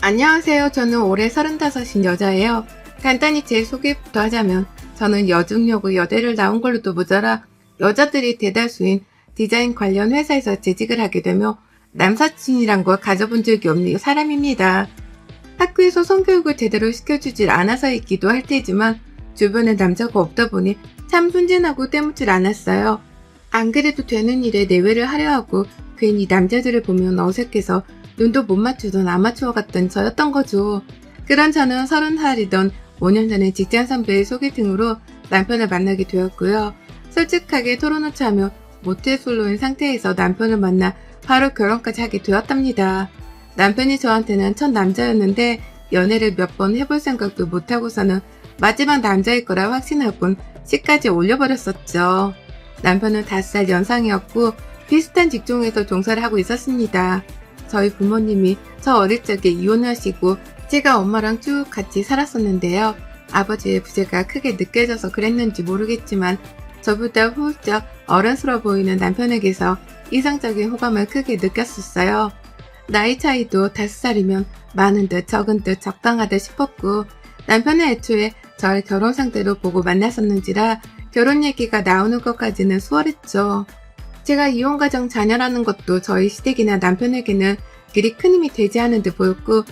안녕하세요. 저는 올해 35인 여자예요. 간단히 제 소개부터 하자면 저는 여중여고 여대를 나온 걸로도 모자라 여자들이 대다수인 디자인 관련 회사에서 재직을 하게 되며 남사친이란 걸 가져본 적이 없는 사람입니다. 학교에서 성교육을 제대로 시켜주질 않아서이기도 할 테지만 주변에 남자가 없다 보니 참 순진하고 때묻질 않았어요. 안 그래도 되는 일에 내외를 하려 하고 괜히 남자들을 보면 어색해서 눈도 못 맞추던 아마추어 같던 저였던 거죠. 그런 저는 30살이던 5년 전에 직장 선배의 소개팅으로 남편을 만나게 되었고요. 솔직하게 토론을 하며 모태솔로인 상태에서 남편을 만나 바로 결혼까지 하게 되었답니다. 남편이 저한테는 첫 남자였는데 연애를 몇 번 해볼 생각도 못하고서는 마지막 남자일 거라 확신하곤 시까지 올려버렸었죠. 남편은 5살 연상이었고 비슷한 직종에서 종사를 하고 있었습니다. 저희 부모님이 저 어릴 적에 이혼하시고 제가 엄마랑 쭉 같이 살았었는데요. 아버지의 부재가 크게 느껴져서 그랬는지 모르겠지만 저보다 훌쩍 어른스러워 보이는 남편에게서 이성적인 호감을 크게 느꼈었어요. 나이 차이도 5살이면 많은 듯 적은 듯 적당하듯 싶었고 남편은 애초에 저를 결혼 상대로 보고 만났었는지라 결혼 얘기가 나오는 것까지는 수월했죠. 제가 이혼 가정 자녀라는 것도 저희 시댁이나 남편에게는 그리 큰 힘이 되지 않은 듯 보였고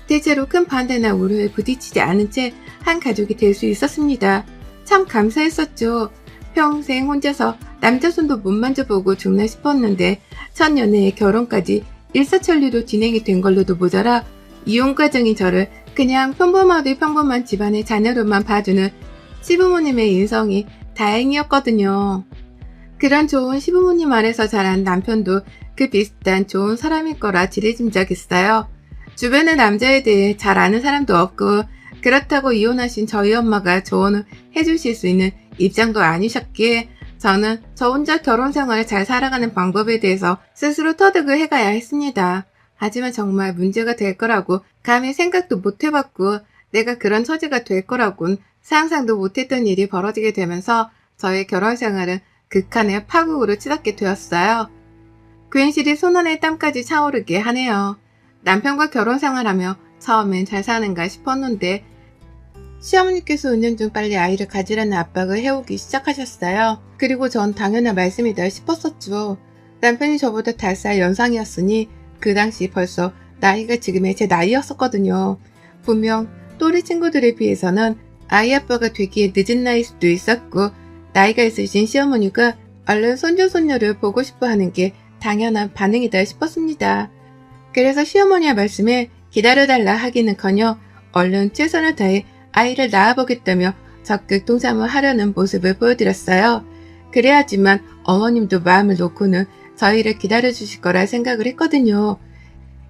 대체로 큰 반대나 우려에 부딪히지 않은 채 한 가족이 될 수 있었습니다. 참 감사했었죠. 평생 혼자서 남자 손도 못 만져보고 죽나 싶었는데 첫 연애에 결혼까지 일사천리로 진행이 된 걸로도 모자라 이혼 과정인 저를 그냥 평범하디 평범한 집안의 자녀로만 봐주는 시부모님의 인성이 다행이었거든요. 그런 좋은 시부모님 아래서 자란 남편도 그 비슷한 좋은 사람일 거라 지레짐작했어요. 주변의 남자에 대해 잘 아는 사람도 없고 그렇다고 이혼하신 저희 엄마가 조언을 해주실 수 있는 입장도 아니셨기에 저는 저 혼자 결혼 생활을 잘 살아가는 방법에 대해서 스스로 터득을 해가야 했습니다. 하지만 정말 문제가 될 거라고 감히 생각도 못 해봤고 내가 그런 처지가 될 거라고는 상상도 못했던 일이 벌어지게 되면서 저의 결혼 생활은 극한의 파국으로 치닫게 되었어요. 괜시리 손안에 땀까지 차오르게 하네요. 남편과 결혼 생활하며 처음엔 잘 사는가 싶었는데 시어머니께서 은연중 빨리 아이를 가지라는 압박을 해오기 시작하셨어요. 그리고 전 당연한 말씀이다 싶었었죠. 남편이 저보다 5살 연상이었으니 그 당시 벌써 나이가 지금의 제 나이였었거든요. 분명 또래 친구들에 비해서는 아이 아빠가 되기에 늦은 나이일 수도 있었고 나이가 있으신 시어머니가 얼른 손주손녀를 보고 싶어 하는 게 당연한 반응이다 싶었습니다. 그래서 시어머니의 말씀에 기다려달라 하기는커녕 얼른 최선을 다해 아이를 낳아보겠다며 적극 동참을 하려는 모습을 보여드렸어요. 그래야지만 어머님도 마음을 놓고는 저희를 기다려주실 거라 생각을 했거든요.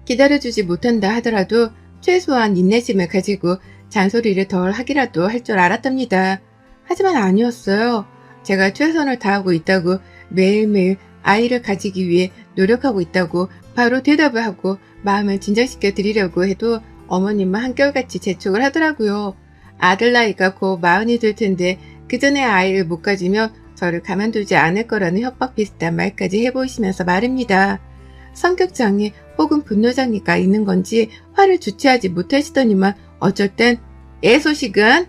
기다려주지 못한다 하더라도 최소한 인내심을 가지고 잔소리를 덜 하기라도 할 줄 알았답니다. 하지만 아니었어요. 제가 최선을 다하고 있다고 매일매일 아이를 가지기 위해 노력하고 있다고 바로 대답을 하고 마음을 진정시켜 드리려고 해도 어머님은 한결같이 재촉을 하더라고요. 아들 나이가 곧 40이 될 텐데 그 전에 아이를 못 가지면 저를 가만두지 않을 거라는 협박 비슷한 말까지 해보시면서 말입니다. 성격장애 혹은 분노장애가 있는 건지 화를 주체하지 못하시더니만 어쩔 땐 애소식은?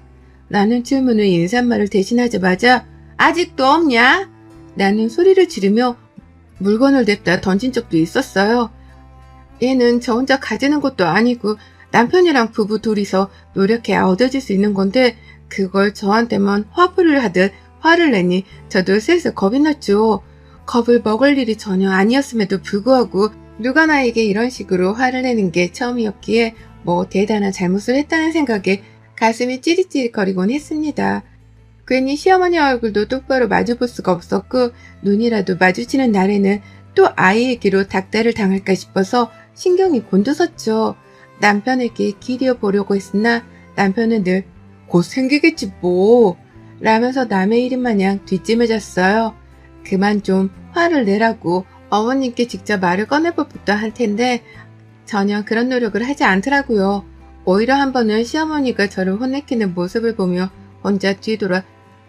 라는 질문을 인사말을 대신하자마자 아직도 없냐? 라는 소리를 지르며 물건을 냅다 던진 적도 있었어요. 얘는 저 혼자 가지는 것도 아니고 남편이랑 부부 둘이서 노력해야 얻어질 수 있는 건데 그걸 저한테만 화풀이를 하듯 화를 내니 저도 슬슬 겁이 났죠. 겁을 먹을 일이 전혀 아니었음에도 불구하고 누가 나에게 이런 식으로 화를 내는 게 처음이었기에 뭐 대단한 잘못을 했다는 생각에 가슴이 찌릿찌릿거리곤 했습니다. 괜히 시어머니 얼굴도 똑바로 마주볼 수가 없었고 눈이라도 마주치는 날에는 또 아이에게로 닥달을 당할까 싶어서 신경이 곤두섰죠. 남편에게 기대어 보려고 했으나 남편은 늘 곧 생기겠지 뭐 라면서 남의 일인 마냥 뒷짐을 졌어요. 그만 좀 화를 내라고 어머님께 직접 말을 꺼내볼 법도 할 텐데 전혀 그런 노력을 하지 않더라고요. 오히려 한 번은 시어머니가 저를 혼내키는 모습을 보며 혼자 뒤돌아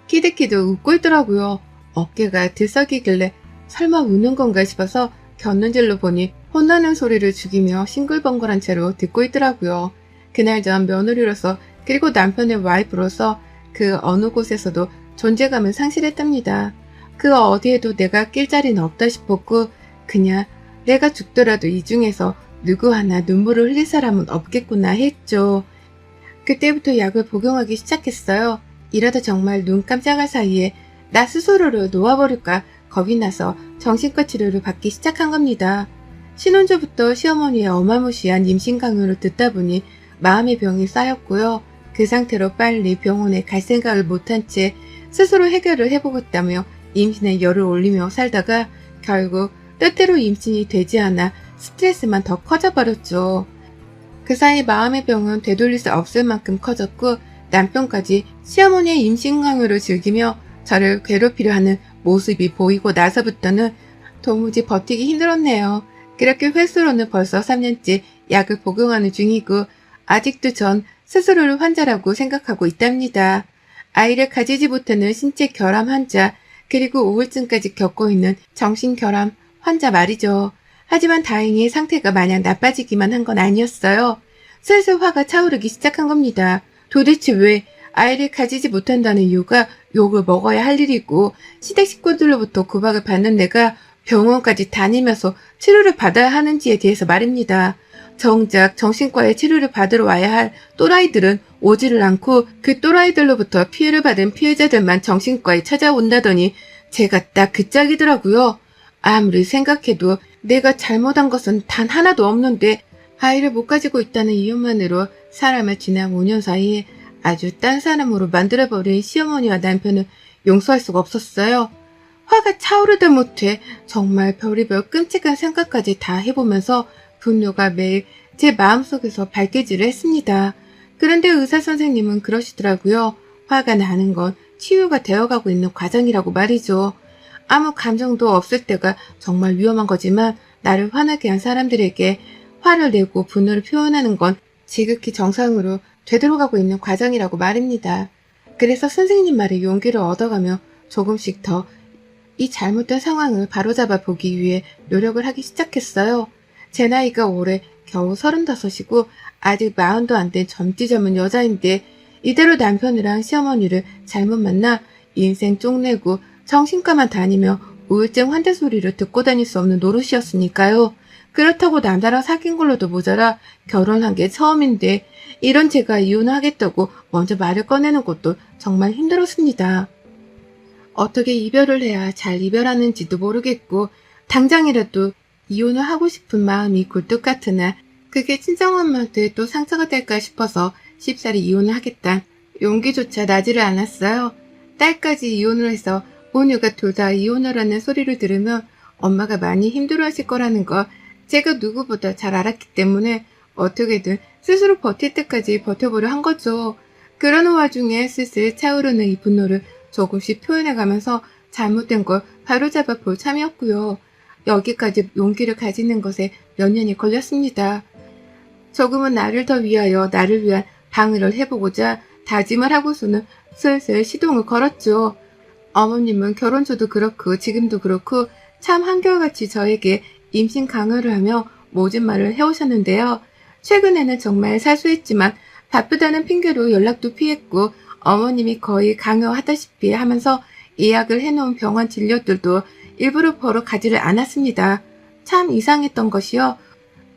키득키득 웃고 있더라고요. 어깨가 들썩이길래 설마 우는 건가 싶어서 곁눈질로 보니 혼나는 소리를 죽이며 싱글벙글한 채로 듣고 있더라고요. 그날 전 며느리로서 그리고 남편의 와이프로서 그 어느 곳에서도 존재감을 상실했답니다. 그 어디에도 내가 낄 자리는 없다 싶었고 그냥 내가 죽더라도 이 중에서 누구 하나 눈물을 흘릴 사람은 없겠구나 했죠. 그때부터 약을 복용하기 시작했어요. 이러다 정말 눈 깜짝할 사이에 나 스스로를 놓아버릴까 겁이 나서 정신과 치료를 받기 시작한 겁니다. 신혼초부터 시어머니의 어마무시한 임신 강요를 듣다 보니 마음의 병이 쌓였고요. 그 상태로 빨리 병원에 갈 생각을 못한 채 스스로 해결을 해보겠다며 임신에 열을 올리며 살다가 결국 뜻대로 임신이 되지 않아 스트레스만 더 커져버렸죠. 그 사이 마음의 병은 되돌릴 수 없을 만큼 커졌고 남편까지 시어머니의 임신 강요를 즐기며 저를 괴롭히려 하는 모습이 보이고 나서부터는 도무지 버티기 힘들었네요. 그렇게 횟수로는 벌써 3년째 약을 복용하는 중이고 아직도 전 스스로를 환자라고 생각하고 있답니다. 아이를 가지지 못하는 신체 결함 환자 그리고 우울증까지 겪고 있는 정신결함 환자 말이죠. 하지만 다행히 상태가 마냥 나빠지기만 한 건 아니었어요. 슬슬 화가 차오르기 시작한 겁니다. 도대체 왜 아이를 가지지 못한다는 이유가 욕을 먹어야 할 일이고 시댁 식구들로부터 구박을 받는 내가 병원까지 다니면서 치료를 받아야 하는지에 대해서 말입니다. 정작 정신과에 치료를 받으러 와야 할 또라이들은 오지를 않고 그 또라이들로부터 피해를 받은 피해자들만 정신과에 찾아온다더니 제가 딱 그 짝이더라고요. 아무리 생각해도 내가 잘못한 것은 단 하나도 없는데 아이를 못 가지고 있다는 이유만으로 사람을 지난 5년 사이에 아주 딴 사람으로 만들어버린 시어머니와 남편은 용서할 수가 없었어요. 화가 차오르다 못해 정말 별의별 끔찍한 생각까지 다 해보면서 분노가 매일 제 마음속에서 발길질을 했습니다. 그런데 의사 선생님은 그러시더라고요. 화가 나는 건 치유가 되어가고 있는 과정이라고 말이죠. 아무 감정도 없을 때가 정말 위험한 거지만 나를 화나게 한 사람들에게 화를 내고 분노를 표현하는 건 지극히 정상으로 되돌아가고 있는 과정이라고 말입니다. 그래서 선생님 말에 용기를 얻어가며 조금씩 더 이 잘못된 상황을 바로잡아 보기 위해 노력을 하기 시작했어요. 제 나이가 올해 겨우 35이고 아직 40도 안 된 젊디 젊은 여자인데 이대로 남편이랑 시어머니를 잘못 만나 인생 쪽내고 정신과만 다니며 우울증 환자 소리를 듣고 다닐 수 없는 노릇이었으니까요. 그렇다고 남자랑 사귄 걸로도 모자라 결혼한 게 처음인데 이런 제가 이혼하겠다고 먼저 말을 꺼내는 것도 정말 힘들었습니다. 어떻게 이별을 해야 잘 이별하는지도 모르겠고 당장이라도 이혼을 하고 싶은 마음이 굴뚝 같으나 그게 친정엄마한테 또 상처가 될까 싶어서 쉽사리 이혼을 하겠다 용기조차 나지를 않았어요. 딸까지 이혼을 해서 모녀가 둘 다 이혼을 하는 소리를 들으면 엄마가 많이 힘들어하실 거라는 거 제가 누구보다 잘 알았기 때문에 어떻게든 스스로 버틸 때까지 버텨보려 한 거죠. 그러는 와중에 슬슬 차오르는 이 분노를 조금씩 표현해가면서 잘못된 걸 바로잡아 볼 참이었고요. 여기까지 용기를 가지는 것에 몇 년이 걸렸습니다. 조금은 나를 더 위하여 나를 위한 방어를 해보고자 다짐을 하고서는 슬슬 시동을 걸었죠. 어머님은 결혼 전도 그렇고 지금도 그렇고 참 한결같이 저에게 임신 강요를 하며 모진 말을 해오셨는데요. 최근에는 정말 사소했지만 바쁘다는 핑계로 연락도 피했고 어머님이 거의 강요하다시피 하면서 예약을 해놓은 병원 진료들도 일부러 보러 가지를 않았습니다. 참 이상했던 것이요.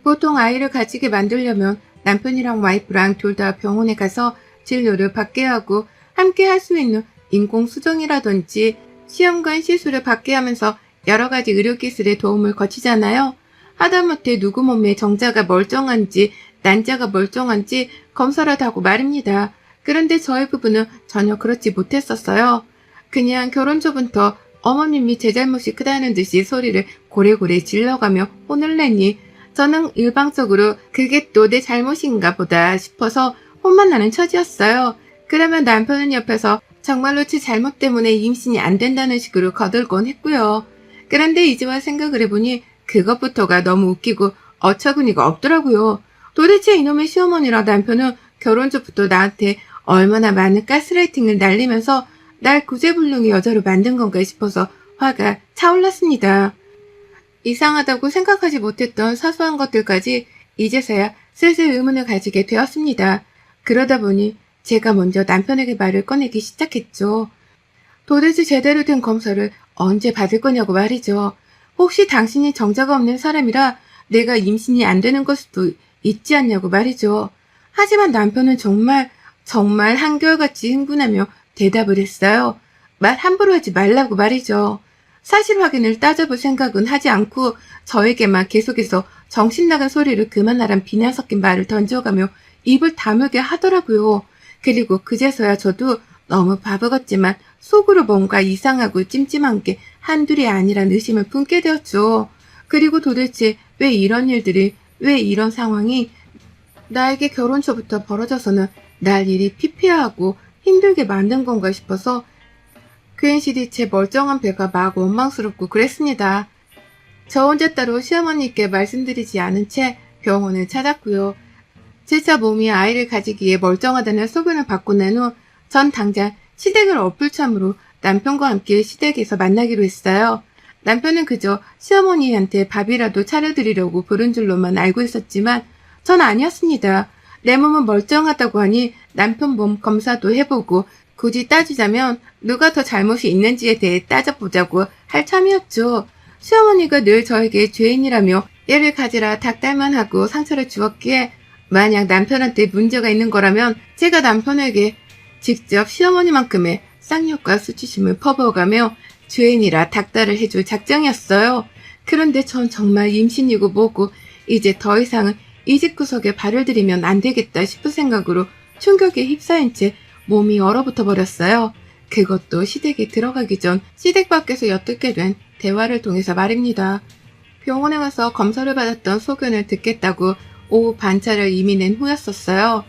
보통 아이를 가지게 만들려면 남편이랑 와이프랑 둘 다 병원에 가서 진료를 받게 하고 함께 할 수 있는 인공수정이라든지 시험관 시술을 받게 하면서 여러 가지 의료기술의 도움을 거치잖아요. 하다못해 누구 몸에 정자가 멀쩡한지 난자가 멀쩡한지 검사라도 하고 말입니다. 그런데 저희 부부는 전혀 그렇지 못했었어요. 그냥 결혼 전부터 어머님이 제 잘못이 크다는 듯이 소리를 고래고래 질러가며 혼을 내니 저는 일방적으로 그게 또 내 잘못인가 보다 싶어서 혼만 나는 처지였어요. 그러면 남편은 옆에서 정말로 제 잘못 때문에 임신이 안 된다는 식으로 거들곤 했고요. 그런데 이제 와 생각을 해보니 그것부터가 너무 웃기고 어처구니가 없더라고요. 도대체 이놈의 시어머니랑 남편은 결혼 전부터 나한테 얼마나 많은 가스라이팅을 날리면서 날 구제불능의 여자로 만든 건가 싶어서 화가 차올랐습니다. 이상하다고 생각하지 못했던 사소한 것들까지 이제서야 슬슬 의문을 가지게 되었습니다. 그러다 보니 제가 먼저 남편에게 말을 꺼내기 시작했죠. 도대체 제대로 된 검사를 언제 받을 거냐고 말이죠. 혹시 당신이 정자가 없는 사람이라 내가 임신이 안 되는 걸 수도 있지 않냐고 말이죠. 하지만 남편은 정말 한결같이 흥분하며 대답을 했어요. 말 함부로 하지 말라고 말이죠. 사실 확인을 따져볼 생각은 하지 않고 저에게만 계속해서 정신 나간 소리를 그만하란 비난 섞인 말을 던져가며 입을 다물게 하더라고요. 그리고 그제서야 저도 너무 바보 같지만 속으로 뭔가 이상하고 찜찜한 게 한둘이 아니란 의심을 품게 되었죠. 그리고 도대체 왜 이런 상황이 나에게 결혼 초부터 벌어져서는 날 일이 피폐하고 힘들게 만든 건가 싶어서 괜시리 제 멀쩡한 배가 막 원망스럽고 그랬습니다. 저 혼자 따로 시어머니께 말씀드리지 않은 채 병원을 찾았고요. 제차 몸이 아이를 가지기에 멀쩡하다는 소견을 받고 난 후 전 당장 시댁을 어불참으로 남편과 함께 시댁에서 만나기로 했어요. 남편은 그저 시어머니한테 밥이라도 차려드리려고 부른 줄로만 알고 있었지만 전 아니었습니다. 내 몸은 멀쩡하다고 하니 남편 몸 검사도 해보고 굳이 따지자면 누가 더 잘못이 있는지에 대해 따져보자고 할 참이었죠. 시어머니가 늘 저에게 죄인이라며 애를 가지라 닭달만 하고 상처를 주었기에 만약 남편한테 문제가 있는 거라면 제가 남편에게 직접 시어머니만큼의 쌍욕과 수치심을 퍼부어가며 죄인이라 닭달을 해줄 작정이었어요. 그런데 전 정말 임신이고 뭐고 이제 더 이상은 이 집구석에 발을 들이면 안 되겠다 싶은 생각으로 충격에 휩싸인 채 몸이 얼어붙어 버렸어요. 그것도 시댁에 들어가기 전 시댁 밖에서 엿듣게 된 대화를 통해서 말입니다. 병원에 가서 검사를 받았던 소견을 듣겠다고 오후 반차를 이미 낸 후였었어요.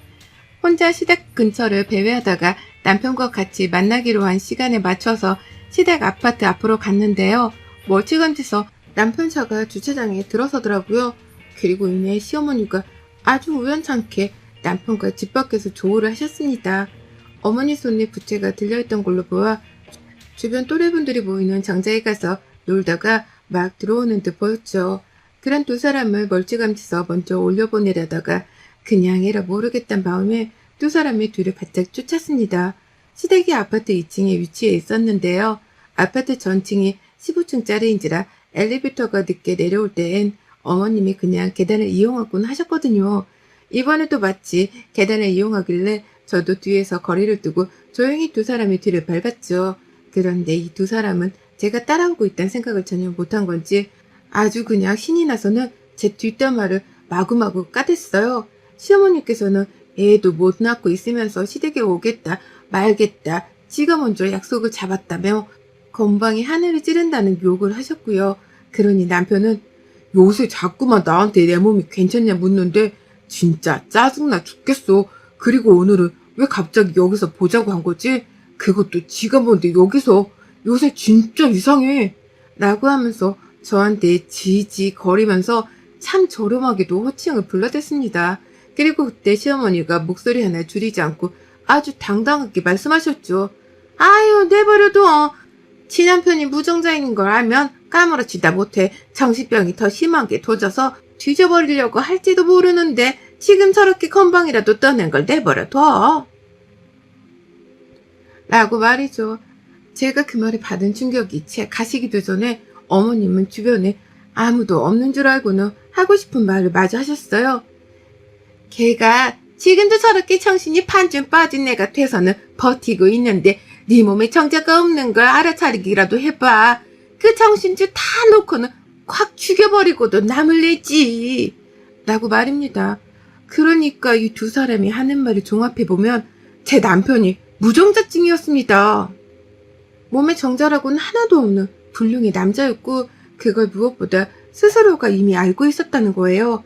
혼자 시댁 근처를 배회하다가 남편과 같이 만나기로 한 시간에 맞춰서 시댁 아파트 앞으로 갔는데요. 멀찌감치서 남편 차가 주차장에 들어서더라고요. 그리고 이내 시어머니가 아주 우연찮게 남편과 집 밖에서 조우를 하셨습니다. 어머니 손에 부채가 들려있던 걸로 보아 주변 또래분들이 모이는 장자에 가서 놀다가 막 들어오는 듯 보였죠. 그런 두 사람을 멀찌감치서 먼저 올려보내려다가 그냥 에라 모르겠단 마음에 두 사람이 뒤를 바짝 쫓았습니다. 시댁이 아파트 2층에 위치해 있었는데요. 아파트 전층이 15층짜리인지라 엘리베이터가 늦게 내려올 때엔 어머님이 그냥 계단을 이용하곤 하셨거든요. 이번에도 마치 계단을 이용하길래 저도 뒤에서 거리를 두고 조용히 두 사람의 뒤를 밟았죠. 그런데 이 두 사람은 제가 따라오고 있다는 생각을 전혀 못한 건지 아주 그냥 신이 나서는 제 뒷담화를 마구마구 까댔어요. 시어머니께서는 애도 못 낳고 있으면서 시댁에 오겠다 말겠다 지가 먼저 약속을 잡았다며 건방이 하늘을 찌른다는 욕을 하셨고요. 그러니 남편은 요새 자꾸만 나한테 내 몸이 괜찮냐 묻는데 진짜 짜증나 죽겠어. 그리고 오늘은 왜 갑자기 여기서 보자고 한 거지? 그것도 지가 뭔데 여기서. 요새 진짜 이상해. 라고 하면서 저한테 지지 거리면서 참 저렴하게도 호칭을 불러댔습니다. 그리고 그때 시어머니가 목소리 하나 줄이지 않고 아주 당당하게 말씀하셨죠. 아유 내버려둬. 친남편이 무정자인 걸 알면 까무러치다 못해 정신병이 더 심하게 도져서 뒤져버리려고 할지도 모르는데 지금 저렇게 건방이라도 떠는 걸 내버려둬. 라고 말이죠. 제가 그 말에 받은 충격이 채 가시기도 전에 어머님은 주변에 아무도 없는 줄 알고는 하고 싶은 말을 마저 하셨어요. 걔가 지금도 저렇게 정신이 반쯤 빠진 애가 돼서는 버티고 있는데 네 몸에 정자가 없는 걸 알아차리기라도 해봐. 그 정신줄 다 놓고는 확 죽여버리고도 남을 내지. 라고 말입니다. 그러니까 이 두 사람이 하는 말을 종합해보면 제 남편이 무정자증이었습니다. 몸에 정자라고는 하나도 없는 불륜의 남자였고 그걸 무엇보다 스스로가 이미 알고 있었다는 거예요.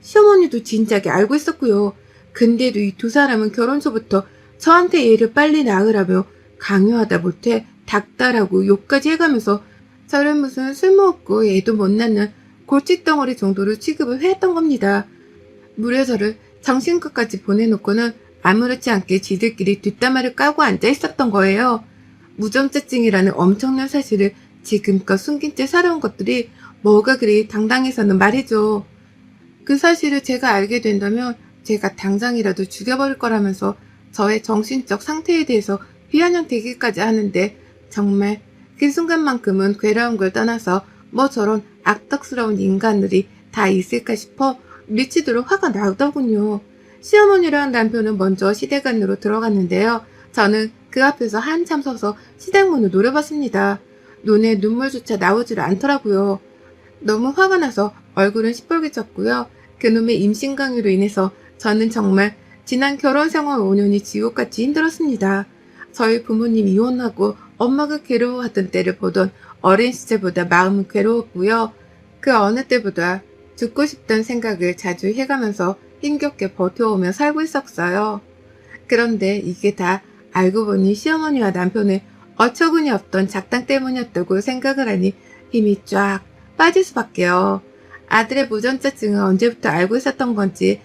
시어머니도 진작에 알고 있었고요. 근데도 이 두 사람은 결혼 초부터 저한테 애를 빨리 낳으라며 강요하다 못해 닥달하고 욕까지 해가면서 저를 무슨 술 먹고 애도 못 낳는 골칫덩어리 정도로 취급을 해했던 겁니다. 무려 저를 정신과까지 보내놓고는 아무렇지 않게 지들끼리 뒷담화를 까고 앉아 있었던 거예요. 무정자증이라는 엄청난 사실을 지금껏 숨긴 채 살아온 것들이 뭐가 그리 당당해서는 말이죠. 그 사실을 제가 알게 된다면 제가 당장이라도 죽여버릴 거라면서 저의 정신적 상태에 대해서 비아냥대기까지 하는데 정말 그 순간만큼은 괴로운 걸 떠나서 뭐 저런 악덕스러운 인간들이 다 있을까 싶어 미치도록 화가 나더군요. 시어머니랑 남편은 먼저 시댁 안으로 들어갔는데요. 저는 그 앞에서 한참 서서 시댁 문을 노려봤습니다. 눈에 눈물조차 나오질 않더라고요. 너무 화가 나서 얼굴은 시뻘개졌고요. 그놈의 임신강요로 인해서 저는 정말 지난 결혼 생활 5년이 지옥같이 힘들었습니다. 저희 부모님 이혼하고 엄마가 괴로워하던 때를 보던 어린 시절보다 마음은 괴로웠고요. 그 어느 때보다 죽고 싶다는 생각을 자주 해가면서 힘겹게 버텨오며 살고 있었어요. 그런데 이게 다 알고 보니 시어머니와 남편의 어처구니 없던 작당 때문이었다고 생각을 하니 힘이 쫙 빠질 수밖에요. 아들의 무전자증은 언제부터 알고 있었던 건지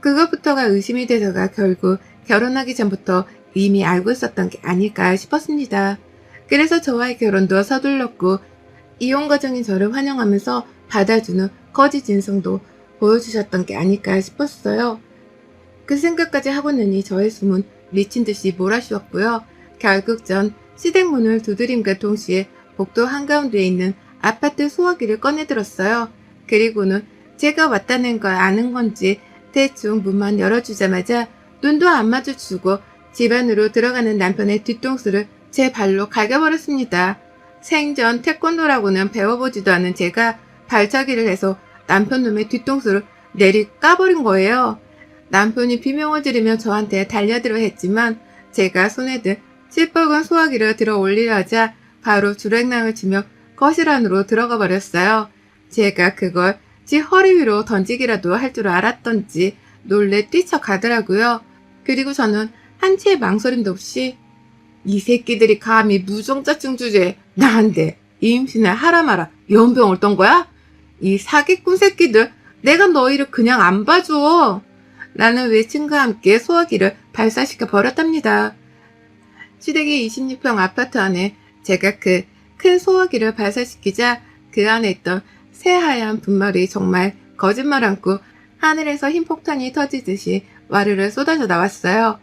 그것부터가 의심이 되다가 결국 결혼하기 전부터 이미 알고 있었던 게 아닐까 싶었습니다. 그래서 저와의 결혼도 서둘렀고 이혼 과정인 저를 환영하면서 받아주는 거짓 인성도 보여주셨던 게 아닐까 싶었어요. 그 생각까지 하고 나니 저의 숨은 미친 듯이 몰아쉬었고요. 결국 전 시댁 문을 두드림과 동시에 복도 한가운데에 있는 아파트 소화기를 꺼내들었어요. 그리고는 제가 왔다는 걸 아는 건지 대충 문만 열어주자마자 눈도 안 마주치고 집 안으로 들어가는 남편의 뒤통수를 제 발로 갈겨버렸습니다. 생전 태권도라고는 배워보지도 않은 제가 발차기를 해서 남편 놈의 뒤통수를 내리 까버린 거예요. 남편이 비명을 지르며 저한테 달려들어 했지만 제가 손에 든 시뻘건 소화기를 들어 올리려 하자 바로 주랭랑을 치며 거실 안으로 들어가 버렸어요. 제가 그걸 지 허리 위로 던지기라도 할 줄 알았던지 놀래 뛰쳐가더라고요. 그리고 저는 한치의 망설임도 없이 이 새끼들이 감히 무정자증 주제에 나한테 임신을 하라 마라 연병을 떤 거야? 이 사기꾼 새끼들 내가 너희를 그냥 안 봐줘. 라는 외침과 함께 소화기를 발사시켜 버렸답니다. 시댁의 26평 아파트 안에 제가 그 큰 소화기를 발사시키자 그 안에 있던 새하얀 분말이 정말 거짓말 않고 하늘에서 흰 폭탄이 터지듯이 와르르 쏟아져 나왔어요.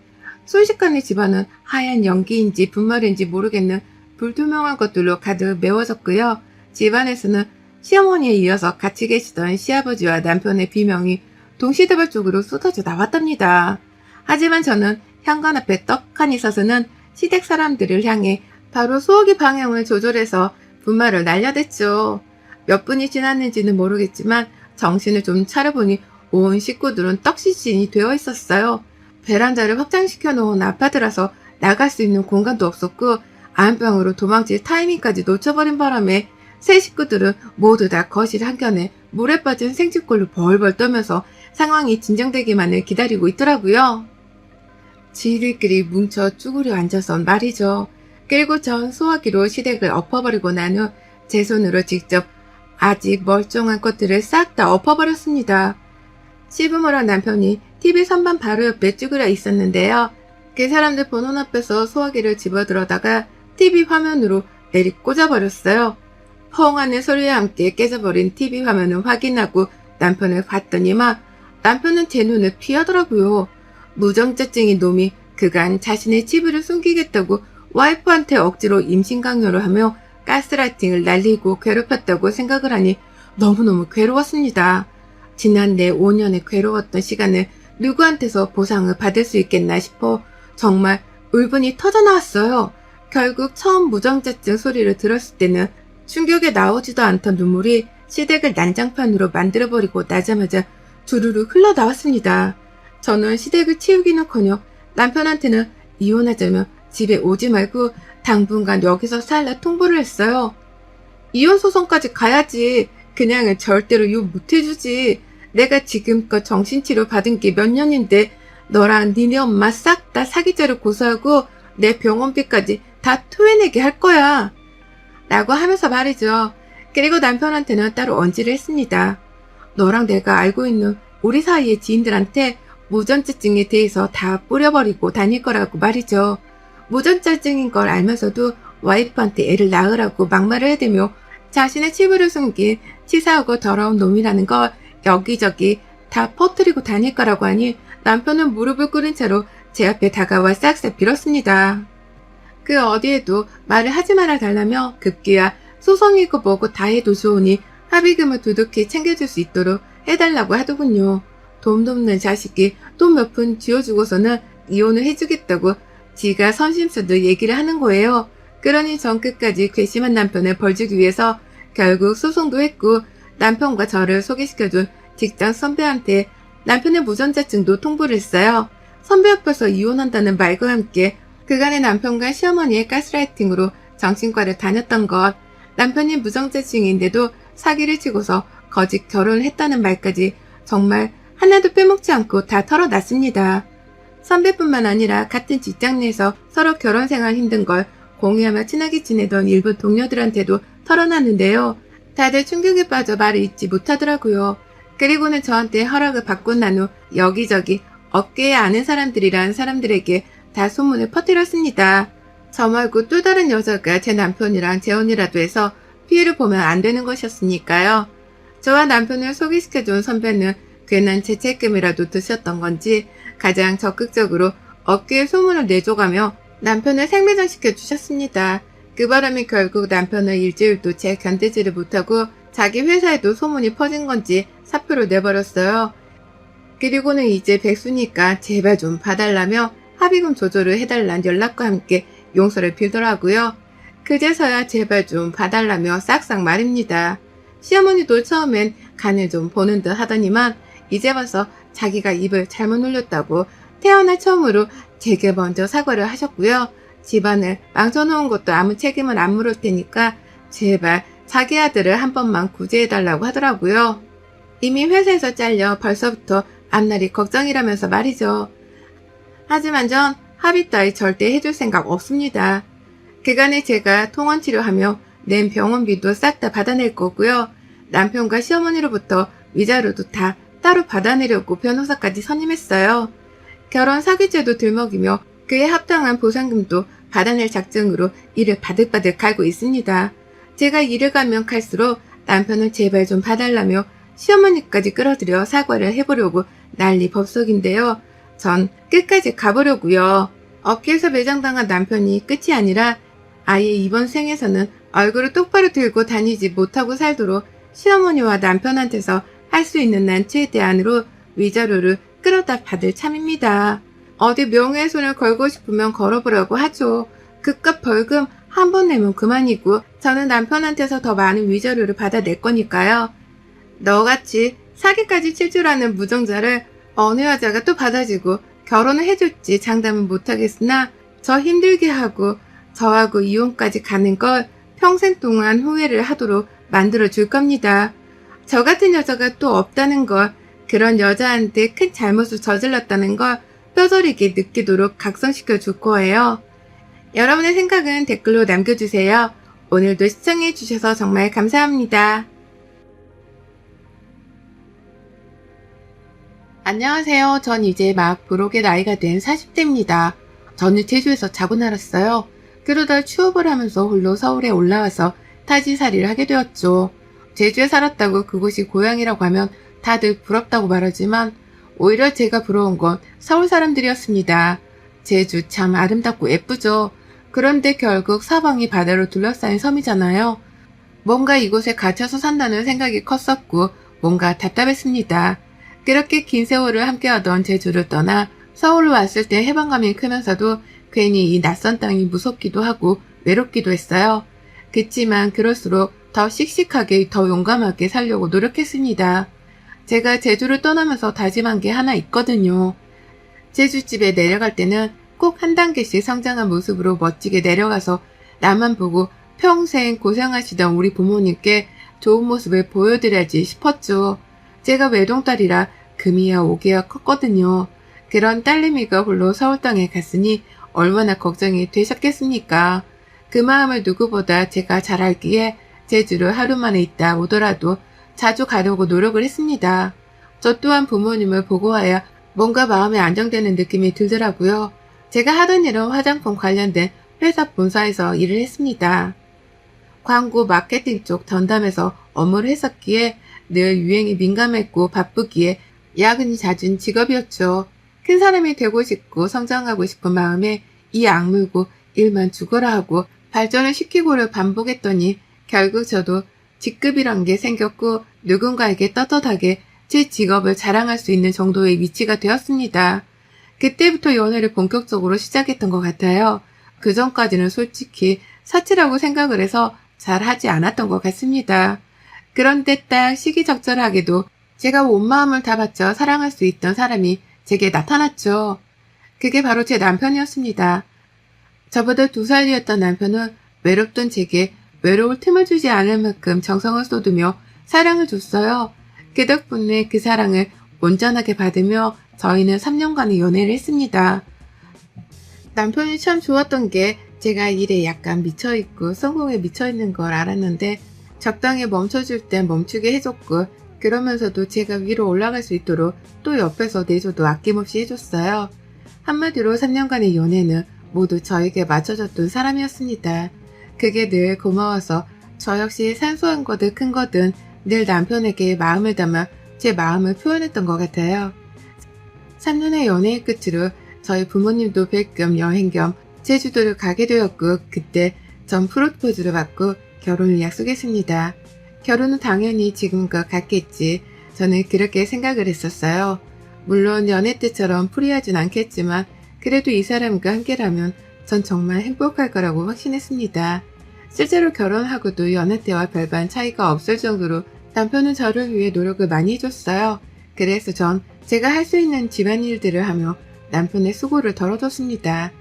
순식간에 집안은 하얀 연기인지 분말인지 모르겠는 불투명한 것들로 가득 메워졌고요. 집안에서는 시어머니에 이어서 같이 계시던 시아버지와 남편의 비명이 동시다발적으로 쏟아져 나왔답니다. 하지만 저는 현관 앞에 떡하니 서서는 시댁 사람들을 향해 바로 소화기 방향을 조절해서 분말을 날려댔죠. 몇 분이 지났는지는 모르겠지만 정신을 좀 차려보니 온 식구들은 떡시신이 되어 있었어요. 베란다를 확장시켜 놓은 아파트라서 나갈 수 있는 공간도 없었고 안방으로 도망칠 타이밍까지 놓쳐버린 바람에 세 식구들은 모두 다 거실 한켠에 물에 빠진 생쥐꼴로 벌벌 떨면서 상황이 진정되기만을 기다리고 있더라고요. 지들끼리 뭉쳐 쭈그려 앉아선 말이죠. 그리고 전 소화기로 시댁을 엎어버리고 난 후 제 손으로 직접 아직 멀쩡한 것들을 싹 다 엎어버렸습니다. 시부모랑 남편이 TV 선반 바로 옆에 쭈그려 있었는데요. 그 사람들 보는 앞에서 소화기를 집어들어다가 TV 화면으로 내리 꽂아버렸어요. 펑 하는 소리와 함께 깨져버린 TV 화면을 확인하고 남편을 봤더니만 남편은 제 눈을 피하더라고요. 무정자증인 놈이 그간 자신의 치부를 숨기겠다고 와이프한테 억지로 임신 강요를 하며 가스라이팅을 날리고 괴롭혔다고 생각을 하니 너무너무 괴로웠습니다. 지난 내 5년의 괴로웠던 시간을 누구한테서 보상을 받을 수 있겠나 싶어 정말 울분이 터져나왔어요. 결국 처음 무정자증 소리를 들었을 때는 충격에 나오지도 않던 눈물이 시댁을 난장판으로 만들어버리고 나자마자 주르르 흘러나왔습니다. 저는 시댁을 치우기는커녕 남편한테는 이혼하자며 집에 오지 말고 당분간 여기서 살라 통보를 했어요. 이혼 소송까지 가야지. 그냥은 절대로 욕 못해주지. 내가 지금껏 정신치료 받은 게 몇 년인데 너랑 니네 엄마 싹 다 사기죄로 고소하고 내 병원비까지 다 토해내게 할 거야. 라고 하면서 말이죠. 그리고 남편한테는 따로 언지를 했습니다. 너랑 내가 알고 있는 우리 사이의 지인들한테 무전자증에 대해서 다 뿌려버리고 다닐 거라고 말이죠. 무전자증인 걸 알면서도 와이프한테 애를 낳으라고 막말을 해대며 자신의 치부를 숨긴 치사하고 더러운 놈이라는 걸 여기저기 다 퍼뜨리고 다닐 거라고 하니 남편은 무릎을 꿇은 채로 제 앞에 다가와 싹싹 빌었습니다. 그 어디에도 말을 하지 말아 달라며 급기야 소송이고 뭐고 다 해도 좋으니 합의금을 두둑히 챙겨줄 수 있도록 해달라고 하더군요. 돈 돕는 자식이 돈 몇 푼 쥐어주고서는 이혼을 해주겠다고 지가 선심수도 얘기를 하는 거예요. 그러니 전 끝까지 괘씸한 남편을 벌주기 위해서 결국 소송도 했고 남편과 저를 소개시켜준 직장 선배한테 남편의 무전자증도 통보를 했어요. 선배 옆에서 이혼한다는 말과 함께 그간의 남편과 시어머니의 가스라이팅으로 정신과를 다녔던 것, 남편이 무정자증인데도 사기를 치고서 거짓 결혼을 했다는 말까지 정말 하나도 빼먹지 않고 다 털어놨습니다. 선배뿐만 아니라 같은 직장 내에서 서로 결혼 생활 힘든 걸 공유하며 친하게 지내던 일부 동료들한테도 털어놨는데요. 다들 충격에 빠져 말을 잇지 못하더라고요. 그리고는 저한테 허락을 받고 난 후 여기저기 업계에 아는 사람들이란 사람들에게 다 소문을 퍼뜨렸습니다. 저 말고 또 다른 여자가 제 남편이랑 재혼이라도 해서 피해를 보면 안 되는 것이었으니까요. 저와 남편을 소개시켜준 선배는 괜한 죄책감이라도 드셨던 건지 가장 적극적으로 업계에 소문을 내줘가며 남편을 생매장시켜 주셨습니다. 그 바람에 결국 남편은 일주일도 제 견디지를 못하고 자기 회사에도 소문이 퍼진 건지 사표를 내버렸어요. 그리고는 이제 백수니까 제발 좀 봐달라며 합의금 조절을 해달란 연락과 함께 용서를 빌더라고요. 그제서야 제발 좀 봐달라며 싹싹 말입니다. 시어머니도 처음엔 간을 좀 보는 듯 하더니만 이제 와서 자기가 입을 잘못 놀렸다고 태어나 처음으로 제게 먼저 사과를 하셨고요. 집안을 망쳐놓은 것도 아무 책임을 안 물을 테니까 제발 자기 아들을 한 번만 구제해달라고 하더라고요. 이미 회사에서 잘려 벌써부터 앞날이 걱정이라면서 말이죠. 하지만 전 합의 따위 절대 해줄 생각 없습니다. 그간에 제가 통원치료하며 낸 병원비도 싹 다 받아낼 거고요. 남편과 시어머니로부터 위자료도 다 따로 받아내려고 변호사까지 선임했어요. 결혼 사기죄도 들먹이며 그에 합당한 보상금도 받아낼 작정으로 이를 바득바득 갈고 있습니다. 제가 일을 가면 갈수록 남편은 제발 좀 봐달라며 시어머니까지 끌어들여 사과를 해보려고 난리 법석인데요. 전 끝까지 가보려고요. 업계에서 매장당한 남편이 끝이 아니라 아예 이번 생에서는 얼굴을 똑바로 들고 다니지 못하고 살도록 시어머니와 남편한테서 할 수 있는 난 최대한으로 위자료를 끌어다 받을 참입니다. 어디 명예훼손을 걸고 싶으면 걸어보라고 하죠. 그깟 벌금 한 번 내면 그만이고 저는 남편한테서 더 많은 위자료를 받아낼 거니까요. 너같이 사기까지 칠 줄 아는 무정자를 어느 여자가 또 받아주고 결혼을 해줄지 장담은 못하겠으나 저 힘들게 하고 저하고 이혼까지 가는 걸 평생 동안 후회를 하도록 만들어줄 겁니다. 저 같은 여자가 또 없다는 걸, 그런 여자한테 큰 잘못을 저질렀다는 걸 뼈저리게 느끼도록 각성시켜 줄 거예요. 여러분의 생각은 댓글로 남겨주세요. 오늘도 시청해주셔서 정말 감사합니다. 안녕하세요. 전 이제 막 부록의 나이가 된 40대입니다. 저는 제주에서 자고 날았어요. 그러다 취업을 하면서 홀로 서울에 올라와서 타지살이를 하게 되었죠. 제주에 살았다고 그곳이 고향이라고 하면 다들 부럽다고 말하지만 오히려 제가 부러운 건 서울 사람들이었습니다. 제주 참 아름답고 예쁘죠. 그런데 결국 사방이 바다로 둘러싸인 섬이잖아요. 뭔가 이곳에 갇혀서 산다는 생각이 컸었고 뭔가 답답했습니다. 그렇게 긴 세월을 함께하던 제주를 떠나 서울로 왔을 때 해방감이 크면서도 괜히 이 낯선 땅이 무섭기도 하고 외롭기도 했어요. 그치만 그럴수록 더 씩씩하게 더 용감하게 살려고 노력했습니다. 제가 제주를 떠나면서 다짐한 게 하나 있거든요. 제주집에 내려갈 때는 꼭 한 단계씩 성장한 모습으로 멋지게 내려가서 나만 보고 평생 고생하시던 우리 부모님께 좋은 모습을 보여드려야지 싶었죠. 제가 외동딸이라 금이야 오기야 컸거든요. 그런 딸내미가 홀로 서울 땅에 갔으니 얼마나 걱정이 되셨겠습니까? 그 마음을 누구보다 제가 잘 알기에 제주를 하루 만에 있다 오더라도 자주 가려고 노력을 했습니다. 저 또한 부모님을 보고 와야 뭔가 마음에 안정되는 느낌이 들더라고요. 제가 하던 일은 화장품 관련된 회사 본사에서 일을 했습니다. 광고 마케팅 쪽 전담에서 업무를 했었기에 늘 유행에 민감했고 바쁘기에 야근이 잦은 직업이었죠. 큰 사람이 되고 싶고 성장하고 싶은 마음에 이 악물고 일만 죽어라 하고 발전을 시키고를 반복했더니 결국 저도 직급이란 게 생겼고 누군가에게 떳떳하게 제 직업을 자랑할 수 있는 정도의 위치가 되었습니다. 그때부터 연애를 본격적으로 시작했던 것 같아요. 그 전까지는 솔직히 사치라고 생각을 해서 잘 하지 않았던 것 같습니다. 그런데 딱 시기적절하게도 제가 온 마음을 다 바쳐 사랑할 수 있던 사람이 제게 나타났죠. 그게 바로 제 남편이었습니다. 저보다 2살이었던 남편은 외롭던 제게 외로울 틈을 주지 않을 만큼 정성을 쏟으며 사랑을 줬어요. 그 덕분에 그 사랑을 온전하게 받으며 저희는 3년간의 연애를 했습니다. 남편이 참 좋았던 게 제가 일에 약간 미쳐있고 성공에 미쳐있는 걸 알았는데 적당히 멈춰줄 땐 멈추게 해줬고 그러면서도 제가 위로 올라갈 수 있도록 또 옆에서 내조도 아낌없이 해줬어요. 한마디로 3년간의 연애는 모두 저에게 맞춰줬던 사람이었습니다. 그게 늘 고마워서 저 역시 산소한 거든 큰 거든 늘 남편에게 마음을 담아 제 마음을 표현했던 것 같아요. 3년의 연애의 끝으로 저희 부모님도 뵐 겸 여행 겸 제주도를 가게 되었고 그때 전 프로포즈를 받고 결혼을 약속했습니다. 결혼은 당연히 지금과 같겠지. 저는 그렇게 생각을 했었어요. 물론 연애 때처럼 프리하진 않겠지만 그래도 이 사람과 함께라면 전 정말 행복할 거라고 확신했습니다. 실제로 결혼하고도 연애 때와 별반 차이가 없을 정도로 남편은 저를 위해 노력을 많이 해줬어요. 그래서 전 제가 할 수 있는 집안일들을 하며 남편의 수고를 덜어줬습니다.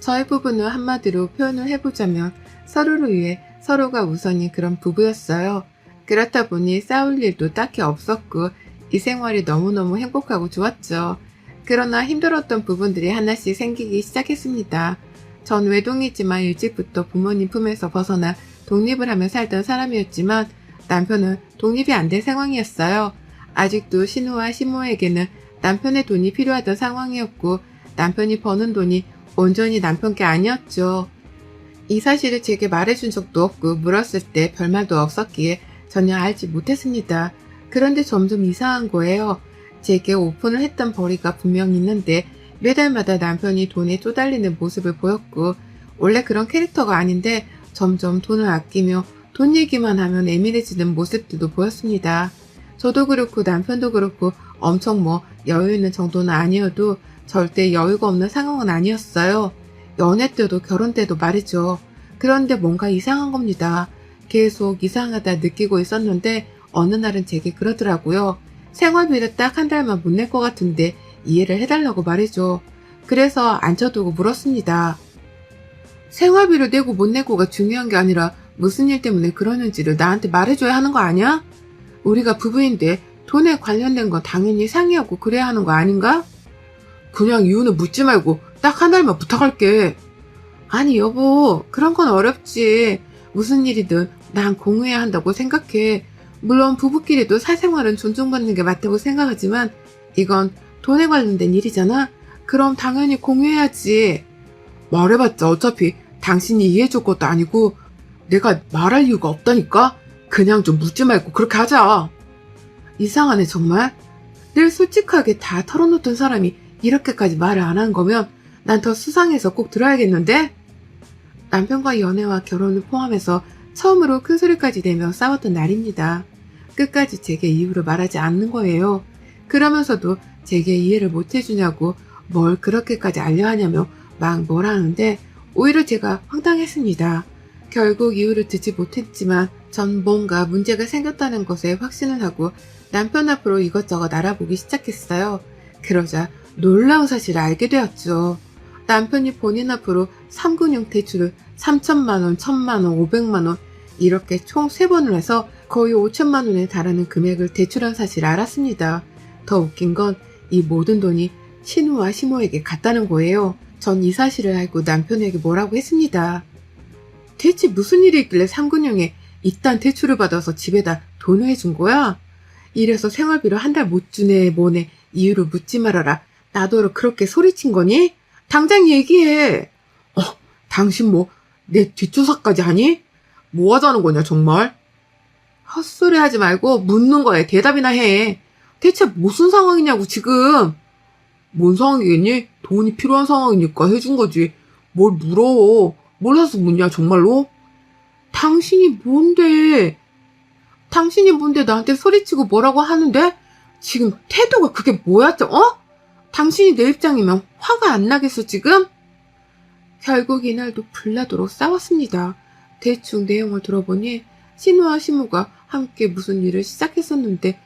저희 부부는 한마디로 표현을 해보자면 서로를 위해 서로가 우선인 그런 부부였어요. 그렇다 보니 싸울 일도 딱히 없었고 이 생활이 너무너무 행복하고 좋았죠. 그러나 힘들었던 부분들이 하나씩 생기기 시작했습니다. 전 외동이지만 일찍부터 부모님 품에서 벗어나 독립을 하며 살던 사람이었지만 남편은 독립이 안 된 상황이었어요. 아직도 신우와 시모에게는 남편의 돈이 필요하던 상황이었고 남편이 버는 돈이 온전히 남편 게 아니었죠. 이 사실을 제게 말해준 적도 없고 물었을 때 별말도 없었기에 전혀 알지 못했습니다. 그런데 점점 이상한 거예요. 제게 오픈을 했던 벌이가 분명히 있는데 매달마다 남편이 돈에 쪼달리는 모습을 보였고 원래 그런 캐릭터가 아닌데 점점 돈을 아끼며 돈 얘기만 하면 예민해지는 모습들도 보였습니다. 저도 그렇고 남편도 그렇고 엄청 여유 있는 정도는 아니어도 절대 여유가 없는 상황은 아니었어요. 연애 때도 결혼 때도 말이죠. 그런데 뭔가 이상한 겁니다. 계속 이상하다 느끼고 있었는데 어느 날은 제게 그러더라고요. 생활비를 딱 한 달만 못 낼 것 같은데 이해를 해달라고 말이죠. 그래서 앉혀두고 물었습니다. 생활비를 내고 못 내고가 중요한 게 아니라 무슨 일 때문에 그러는지를 나한테 말해줘야 하는 거 아니야? 우리가 부부인데 돈에 관련된 건 당연히 상의하고 그래야 하는 거 아닌가? 그냥 이유는 묻지 말고 딱 한 달만 부탁할게. 아니 여보, 그런 건 어렵지. 무슨 일이든 난 공유해야 한다고 생각해. 물론 부부끼리도 사생활은 존중받는 게 맞다고 생각하지만 이건 돈에 관련된 일이잖아? 그럼 당연히 공유해야지. 말해봤자 어차피 당신이 이해해줄 것도 아니고 내가 말할 이유가 없다니까? 그냥 좀 묻지 말고 그렇게 하자. 이상하네 정말. 늘 솔직하게 다 털어놓던 사람이 이렇게까지 말을 안 한 거면 난 더 수상해서 꼭 들어야겠는데? 남편과 연애와 결혼을 포함해서 처음으로 큰 소리까지 내며 싸웠던 날입니다. 끝까지 제게 이유를 말하지 않는 거예요. 그러면서도 제게 이해를 못 해주냐고 뭘 그렇게까지 알려 하냐며 막 뭐라 하는데 오히려 제가 황당했습니다. 결국 이유를 듣지 못했지만 전 뭔가 문제가 생겼다는 것에 확신을 하고 남편 앞으로 이것저것 알아보기 시작했어요. 그러자 놀라운 사실을 알게 되었죠. 남편이 본인 앞으로 3금융 대출을 3천만원, 1,000만원, 500만원 이렇게 총 3번을 해서 거의 5천만 원에 달하는 금액을 대출한 사실을 알았습니다. 더 웃긴 건 이 모든 돈이 신우와 시모에게 갔다는 거예요. 전 이 사실을 알고 남편에게 뭐라고 했습니다. 대체 무슨 일이 있길래 3금융에 이딴 대출을 받아서 집에다 돈을 해준 거야? 이래서 생활비를 한 달 못 주네 뭐네 이유를 묻지 말아라. 나더러 그렇게 소리친 거니? 당장 얘기해. 당신 내 뒷조사까지 하니? 뭐 하자는 거냐, 정말? 헛소리 하지 말고 묻는 거에 대답이나 해. 대체 무슨 상황이냐고, 지금. 뭔 상황이겠니? 돈이 필요한 상황이니까 해준 거지. 뭘 물어. 몰라서 묻냐, 정말로? 당신이 뭔데? 당신이 뭔데 나한테 소리치고 뭐라고 하는데? 지금 태도가 그게 뭐야, 당신이 내 입장이면 화가 안 나겠어, 지금? 결국 이날도 불나도록 싸웠습니다. 대충 내용을 들어보니 신우와 시무가 함께 무슨 일을 시작했었는데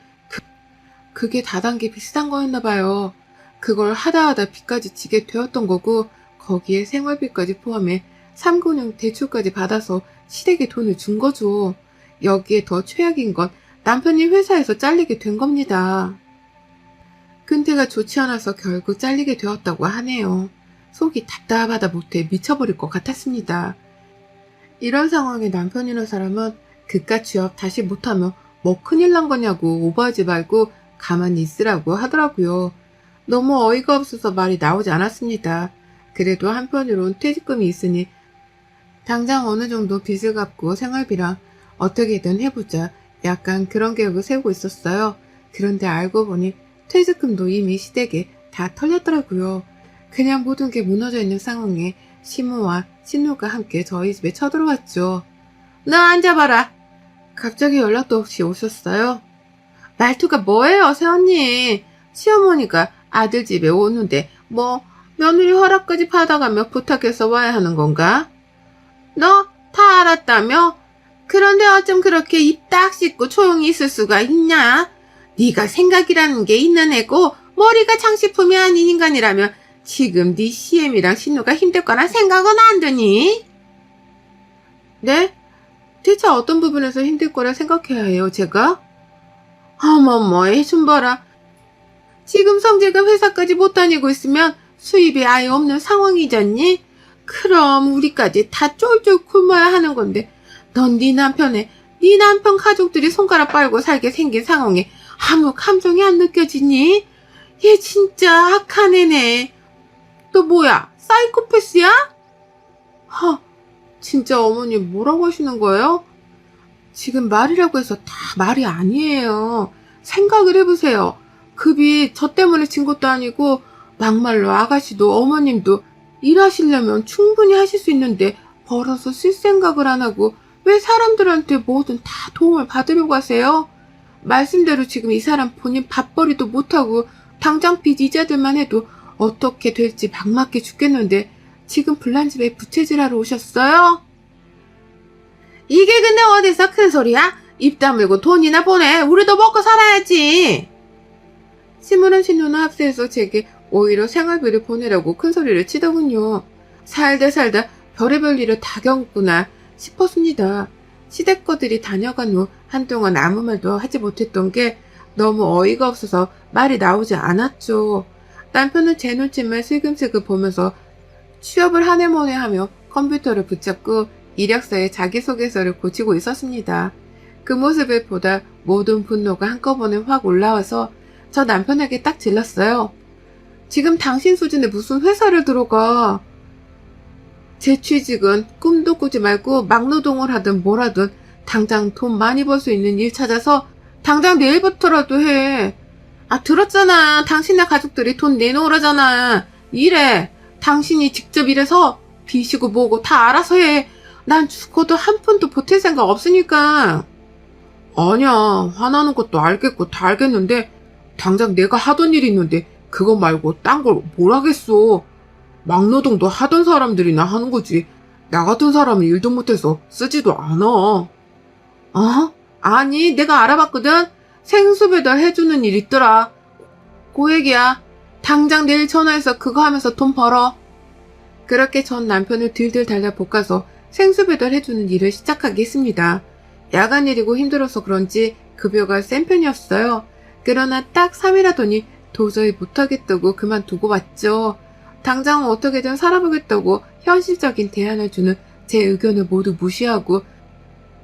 그게 다단계 비슷한 거였나 봐요. 그걸 하다 빚까지 지게 되었던 거고 거기에 생활비까지 포함해 3군형 대출까지 받아서 시댁에 돈을 준 거죠. 여기에 더 최악인 건 남편이 회사에서 잘리게 된 겁니다. 근태가 좋지 않아서 결국 잘리게 되었다고 하네요. 속이 답답하다 못해 미쳐버릴 것 같았습니다. 이런 상황에 남편이라는 사람은 그깟 취업 다시 못하면 뭐 큰일 난 거냐고 오버하지 말고 가만히 있으라고 하더라고요. 너무 어이가 없어서 말이 나오지 않았습니다. 그래도 한편으론 퇴직금이 있으니 당장 어느 정도 빚을 갚고 생활비랑 어떻게든 해보자 약간 그런 계획을 세우고 있었어요. 그런데 알고 보니 퇴직금도 이미 시댁에 다 털렸더라고요. 그냥 모든 게 무너져 있는 상황에 시무와 신우가 함께 저희 집에 쳐들어왔죠. 너 앉아봐라. 갑자기 연락도 없이 오셨어요. 말투가 뭐예요, 새언니? 시어머니가 아들 집에 오는데 뭐 며느리 허락까지 받아가며 부탁해서 와야 하는 건가? 너 다 알았다며? 그런데 어쩜 그렇게 입 딱 씻고 조용히 있을 수가 있냐? 네가 생각이라는 게 있는 애고 머리가 장식품이 아닌 인간이라면 지금 네 CM이랑 신우가 힘들 거란 생각은 안 드니? 네? 대체 어떤 부분에서 힘들 거라 생각해야 해요, 제가? 어머머, 애 좀 봐라. 지금 성재가 회사까지 못 다니고 있으면 수입이 아예 없는 상황이잖니? 그럼 우리까지 다 쫄쫄 굶어야 하는 건데 넌 네 남편 가족들이 손가락 빨고 살게 생긴 상황에 아무 감정이 안 느껴지니? 얘 진짜 악한 애네. 너 뭐야? 사이코패스야? 진짜 어머니 뭐라고 하시는 거예요? 지금 말이라고 해서 다 말이 아니에요. 생각을 해보세요. 급이 저 때문에 진 것도 아니고 막말로 아가씨도 어머님도 일하시려면 충분히 하실 수 있는데 벌어서 쓸 생각을 안 하고 왜 사람들한테 뭐든 다 도움을 받으려고 하세요? 말씀대로 지금 이 사람 본인 밥벌이도 못하고 당장 빚 이자들만 해도 어떻게 될지 막막해 죽겠는데 지금 불난집에 부채질하러 오셨어요? 이게 근데 어디서 큰 소리야? 입 다물고 돈이나 보내. 우리도 먹고 살아야지. 시무는 신우는 합세해서 제게 오히려 생활비를 보내라고 큰 소리를 치더군요. 살다 별의별 일을 다 겪구나 싶었습니다. 시댁거들이 다녀간 후 한동안 아무 말도 하지 못했던 게 너무 어이가 없어서 말이 나오지 않았죠. 남편은 제 눈치만 슬금슬금 보면서 취업을 하네모네 하며 컴퓨터를 붙잡고 이력서에 자기소개서를 고치고 있었습니다. 그 모습을 보다 모든 분노가 한꺼번에 확 올라와서 저 남편에게 딱 질렀어요. 지금 당신 수준에 무슨 회사를 들어가. 제 취직은 꿈도 꾸지 말고 막노동을 하든 뭘 하든 당장 돈 많이 벌 수 있는 일 찾아서 당장 내일부터라도 해. 들었잖아. 당신네 가족들이 돈 내놓으라잖아. 일해. 당신이 직접 일해서 빚이고 뭐고 다 알아서 해. 난 죽어도 한 푼도 보탤 생각 없으니까. 아니야. 화나는 것도 알겠고 다 알겠는데 당장 내가 하던 일이 있는데 그거 말고 딴 걸 뭘 하겠어. 막노동도 하던 사람들이나 하는 거지. 나 같은 사람은 일도 못해서 쓰지도 않아. 아니, 내가 알아봤거든. 생수배달 해주는 일 있더라. 그 얘기야. 당장 내일 전화해서 그거 하면서 돈 벌어. 그렇게 전 남편을 들들 달달 볶아서 생수배달 해주는 일을 시작하게 했습니다. 야간 일이고 힘들어서 그런지 급여가 센 편이었어요. 그러나 딱 3일 하더니 도저히 못하겠다고 그만두고 왔죠. 당장 어떻게든 살아보겠다고 현실적인 대안을 주는 제 의견을 모두 무시하고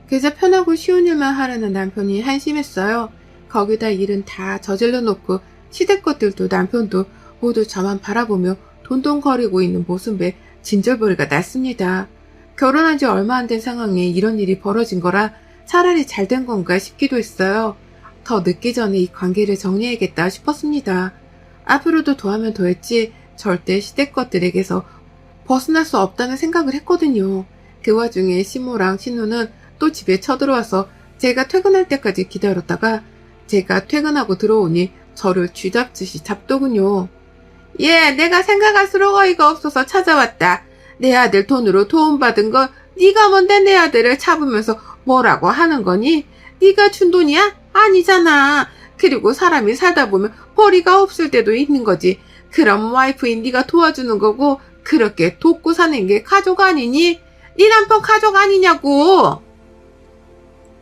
그저 편하고 쉬운 일만 하려는 남편이 한심했어요. 거기다 일은 다 저질러 놓고 시댁 것들도 남편도 모두 저만 바라보며 돈돈거리고 있는 모습에 진절머리가 났습니다. 결혼한 지 얼마 안 된 상황에 이런 일이 벌어진 거라 차라리 잘 된 건가 싶기도 했어요. 더 늦기 전에 이 관계를 정리해야겠다 싶었습니다. 앞으로도 더하면 더했지 절대 시댁 것들에게서 벗어날 수 없다는 생각을 했거든요. 그 와중에 시모랑 신우는 또 집에 쳐들어와서 제가 퇴근할 때까지 기다렸다가 제가 퇴근하고 들어오니 저를 쥐잡듯이 잡더군요. 예, 내가 생각할수록 어이가 없어서 찾아왔다. 내 아들 돈으로 도움받은 거 네가 뭔데 내 아들을 잡으면서 뭐라고 하는 거니? 네가 준 돈이야? 아니잖아. 그리고 사람이 살다 보면 벌이가 없을 때도 있는 거지. 그럼 와이프인 네가 도와주는 거고 그렇게 돕고 사는 게 가족 아니니? 네 남편 가족 아니냐고.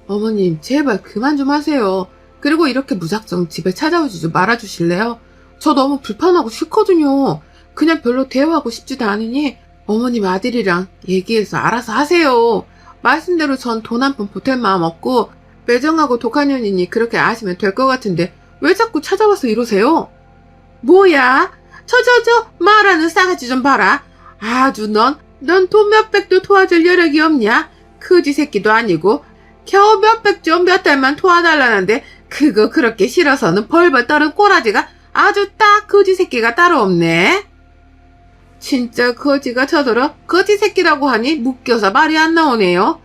어머님 제발 그만 좀 하세요. 그리고 이렇게 무작정 집에 찾아오지 좀 말아주실래요? 저 너무 불편하고 싫거든요. 그냥 별로 대화하고 싶지도 않으니 어머님 아들이랑 얘기해서 알아서 하세요. 말씀대로 전 돈 한 푼 보탤 마음 없고 매정하고 독한 년이니 그렇게 아시면 될 것 같은데 왜 자꾸 찾아와서 이러세요? 뭐야? 저 말하는 싸가지 좀 봐라. 아주 넌 돈 몇백도 도와줄 여력이 없냐? 그지 새끼도 아니고 겨우 몇백 좀 몇 달만 도와달라는데 그거 그렇게 싫어서는 벌벌 떠는 꼬라지가 아주 딱 거지 새끼가 따로 없네. 진짜 거지가 쳐들어 거지 새끼라고 하니 묶여서 말이 안 나오네요.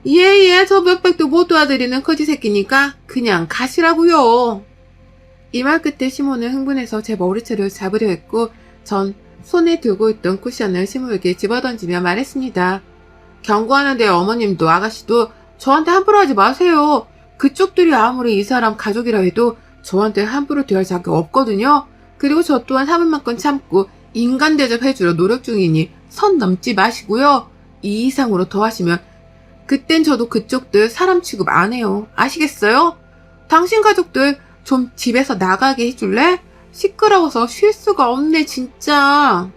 예, 저 몇백도 못 도와드리는 거지 새끼니까 그냥 가시라고요. 이 말 끝에 시모는 흥분해서 제 머리채를 잡으려 했고 전 손에 들고 있던 쿠션을 시모에게 집어던지며 말했습니다. 경고하는데 어머님도 아가씨도 저한테 함부로 하지 마세요. 그쪽들이 아무리 이 사람 가족이라 해도 저한테 함부로 대할 자격 없거든요. 그리고 저 또한 참을 만큼 참고 인간 대접해주려 노력 중이니 선 넘지 마시고요. 이 이상으로 더 하시면 그땐 저도 그쪽들 사람 취급 안 해요. 아시겠어요? 당신 가족들 좀 집에서 나가게 해줄래? 시끄러워서 쉴 수가 없네 진짜.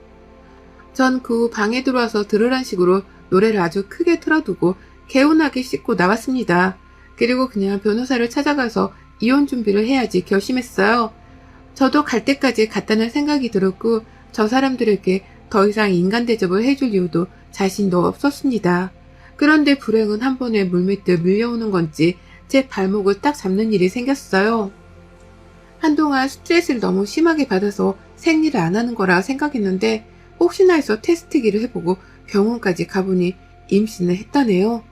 전 그 후 방에 들어와서 들으란 식으로 노래를 아주 크게 틀어두고 개운하게 씻고 나왔습니다. 그리고 그냥 변호사를 찾아가서 이혼 준비를 해야지 결심했어요. 저도 갈 때까지 갔다는 생각이 들었고 저 사람들에게 더 이상 인간 대접을 해줄 이유도 자신도 없었습니다. 그런데 불행은 한 번에 물밀듯 밀려오는 건지 제 발목을 딱 잡는 일이 생겼어요. 한동안 스트레스를 너무 심하게 받아서 생리를 안 하는 거라 생각했는데 혹시나 해서 테스트기를 해보고 병원까지 가보니 임신을 했다네요.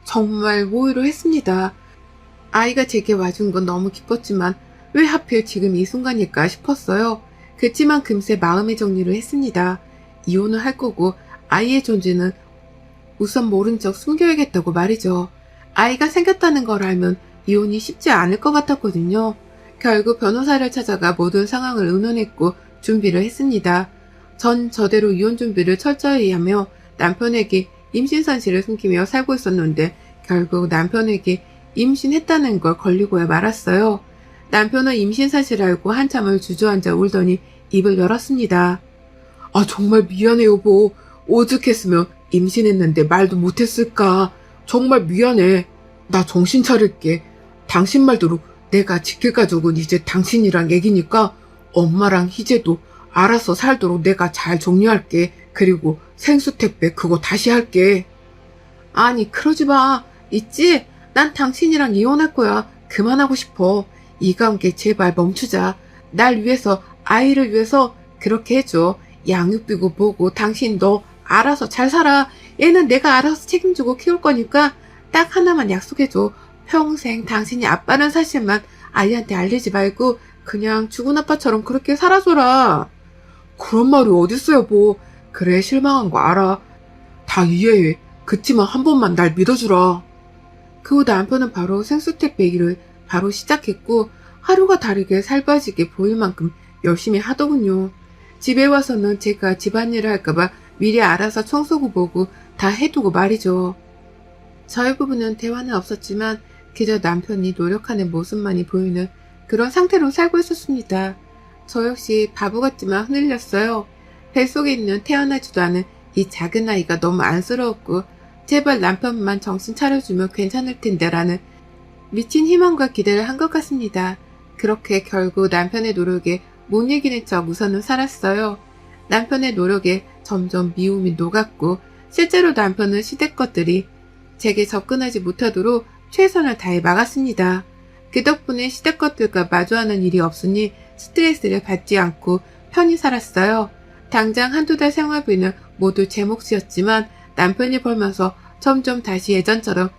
정말 모의로 했습니다. 아이가 제게 와준 건 너무 기뻤지만 왜 하필 지금 이 순간일까 싶었어요. 그치만 금세 마음의 정리를 했습니다. 이혼을 할 거고 아이의 존재는 우선 모른 척 숨겨야겠다고 말이죠. 아이가 생겼다는 걸 알면 이혼이 쉽지 않을 것 같았거든요. 결국 변호사를 찾아가 모든 상황을 의논했고 준비를 했습니다. 전 저대로 이혼 준비를 철저히 하며 남편에게 임신 사실을 숨기며 살고 있었는데 결국 남편에게 임신했다는 걸 걸리고야 말았어요. 남편은 임신 사실을 알고 한참을 주저앉아 울더니 입을 열었습니다. 아 정말 미안해 여보. 오죽했으면 임신했는데 말도 못했을까. 정말 미안해. 나 정신 차릴게. 당신 말대로 내가 지킬 가족은 이제 당신이랑 얘기니까 엄마랑 희재도 알아서 살도록 내가 잘 정리할게. 그리고 생수택배 그거 다시 할게. 아니 그러지 마. 있지? 난 당신이랑 이혼할 거야. 그만하고 싶어. 이 관계 제발 멈추자. 날 위해서 아이를 위해서 그렇게 해줘. 양육비고 뭐고 당신 너 알아서 잘 살아. 얘는 내가 알아서 책임지고 키울 거니까 딱 하나만 약속해줘. 평생 당신이 아빠라는 사실만 아이한테 알리지 말고 그냥 죽은 아빠처럼 그렇게 살아줘라. 그런 말이 어딨어 여보. 그래 실망한 거 알아. 다 이해해. 그치만 한 번만 날 믿어주라. 그 후 남편은 바로 생수택배 일을 바로 시작했고 하루가 다르게 살 빠지게 보일 만큼 열심히 하더군요. 집에 와서는 제가 집안일을 할까봐 미리 알아서 청소고 보고 다 해두고 말이죠. 저희 부부는 대화는 없었지만 그저 남편이 노력하는 모습만이 보이는 그런 상태로 살고 있었습니다. 저 역시 바보 같지만 흔들렸어요. 뱃속에 있는 태어나지도 않은 이 작은 아이가 너무 안쓰러웠고 제발 남편만 정신 차려주면 괜찮을 텐데 라는 미친 희망과 기대를 한 것 같습니다. 그렇게 결국 남편의 노력에 못 이기는 척 우선은 살았어요. 남편의 노력에 점점 미움이 녹았고 실제로 남편은 시댁 것들이 제게 접근하지 못하도록 최선을 다해 막았습니다. 그 덕분에 시댁 것들과 마주하는 일이 없으니 스트레스를 받지 않고 편히 살았어요. 당장 한두 달 생활비는 모두 제 몫이었지만 남편이 벌면서 점점 다시 예전처럼